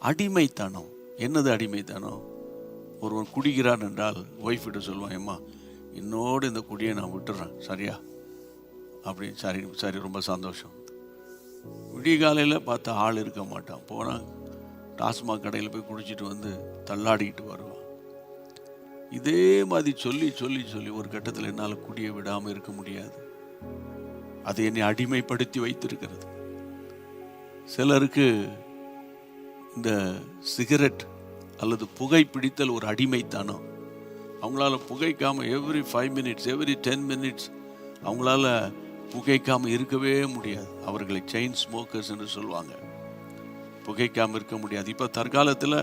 அடிமைத்தனம். என்னது அடிமைத்தனம்? ஒருவன் குடிக்கிறான் என்றால் ஒய்ஃபிட்ட சொல்லுவான், ஏம்மா என்னோடு இந்த குடியை நான் விட்டுறேன், சரியா? அப்படி சரி சரி, ரொம்ப சந்தோஷம். விடிய காலையில் பார்த்தா ஆள் இருக்க மாட்டான். போனால் டாஸ்மாக் கடையில் போய் குடிச்சிட்டு வந்து தள்ளாடிக்கிட்டு வருவான். இதே மாதிரி சொல்லி சொல்லி சொல்லி ஒரு கட்டத்தில் என்னால் குடியை விடாமல் இருக்க முடியாது. அது என்னை அடிமைப்படுத்தி வைத்திருக்கிறது. சிலருக்கு இந்த சிகரெட் அல்லது புகை பிடித்தல் ஒரு அடிமைத்தானம். அவங்களால புகைக்காமல் எவ்ரி 5 மினிட்ஸ் எவ்ரி 10 மினிட்ஸ் அவங்களால புகைக்காமல் இருக்கவே முடியாது. அவர்களை செயின் ஸ்மோக்கர்ஸ் என்று சொல்லுவாங்க. புகைக்காமல் இருக்க முடியாது. இப்போ தற்காலத்தில்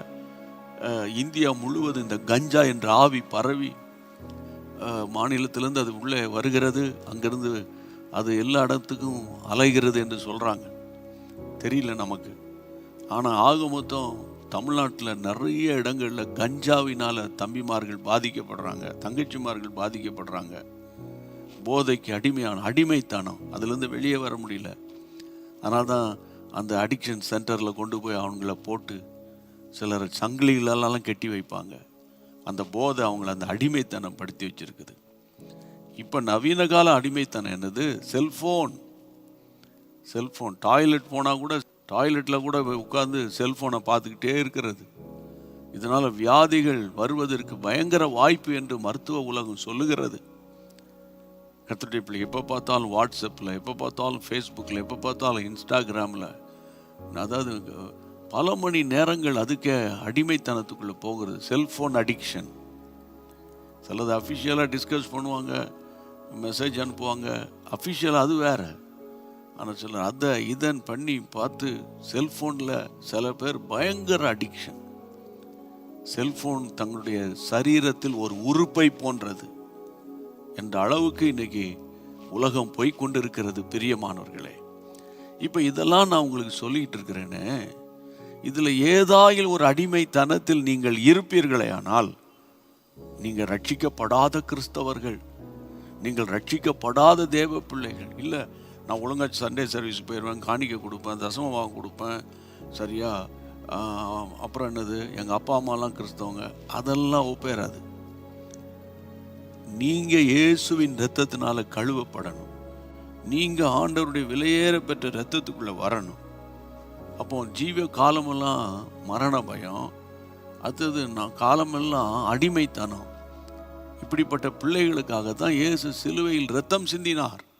இந்தியா முழுவதும் இந்த கஞ்சா என்ற ஆவி பரவி மாநிலத்திலேருந்து அது உள்ளே வருகிறது, அங்கேருந்து அது எல்லா இடத்துக்கும் அலைகிறது என்று சொல்கிறாங்க. தெரியல நமக்கு. ஆனால் ஆக மொத்தம் தமிழ்நாட்டில் நிறைய இடங்களில் கஞ்சாவினால் தம்பிமார்கள் பாதிக்கப்படுறாங்க, தங்கச்சிமார்கள் பாதிக்கப்படுறாங்க. போதைக்கு அடிமைத்தானம், அதுலேருந்து வெளியே வர முடியல. அதனால தான் அந்த அடிக்ஷன் சென்டரில் கொண்டு போய் அவங்கள போட்டு சிலர் சங்கிலிகளெல்லாம் கட்டி வைப்பாங்க. அந்த போதை அவங்கள அந்த அடிமைத்தனம் படுத்தி வச்சிருக்குது. இப்போ நவீன கால அடிமைத்தனம் என்னது? செல்ஃபோன். டாய்லெட் போனால் கூட டாய்லெட்டில் கூட உட்காந்து செல்ஃபோனை பார்த்துக்கிட்டே இருக்கிறது. இதனால் வியாதிகள் வருவதற்கு பயங்கர வாய்ப்பு என்று மருத்துவ உலகம் சொல்லுகிறது. கர்த்தருடைய பிள்ளை, எப்போ பார்த்தாலும் வாட்ஸ்அப்பில், எப்போ பார்த்தாலும் ஃபேஸ்புக்கில், எப்போ பார்த்தாலும் இன்ஸ்டாகிராமில், அதாவது பல மணி நேரங்கள் அதுக்கே அடிமைத்தனத்துக்குள்ளே போகிறது. Cellphone addiction. சிலது அஃபிஷியலாக டிஸ்கஸ் பண்ணுவாங்க, மெசேஜ் அனுப்புவாங்க, அஃபிஷியலாக அது வேறு. ஆனால் சிலர் அதை இதன் பண்ணி பார்த்து செல்ஃபோனில் சில பேர் பயங்கர அடிக்ஷன். செல்ஃபோன் தங்களுடைய சரீரத்தில் ஒரு உறுப்பை போன்றது என்ற அளவுக்கு இன்னைக்கு உலகம் போய்கொண்டிருக்கிறது. பிரியமானவர்களே, இப்போ இதெல்லாம் நான் உங்களுக்கு சொல்லிட்டு இருக்கிறேன்னு, இதில் ஏதாயில் ஒரு அடிமைத்தனத்தில் நீங்கள் இருப்பீர்களே ஆனால் நீங்கள் ரட்சிக்கப்படாத கிறிஸ்தவர்கள், நீங்கள் ரட்சிக்கப்படாத தேவ பிள்ளைகள். இல்லை, நான் ஒழுங்காக சண்டே சர்வீஸ் போயிடுவேன், காணிக்கை கொடுப்பேன், தசமபாகம் கொடுப்பேன், சரியா? அப்புறம் என்னது, எங்கள் அப்பா அம்மாலாம் கிறிஸ்தவங்க, அதெல்லாம் ஒப்பேறாது. நீங்கள் இயேசுவின் இரத்தத்தினால கழுவப்படணும். நீங்கள் ஆண்டவருடைய விலையேற பெற்ற இரத்தத்துக்குள்ளே வரணும். அப்போ ஜீவ காலமெல்லாம் மரண பயம், அடுத்தது நான் காலமெல்லாம் அடிமைத்தனம். இப்படிப்பட்ட பிள்ளைகளுக்காக தான் இயேசு சிலுவையில் இரத்தம் சிந்தினார்.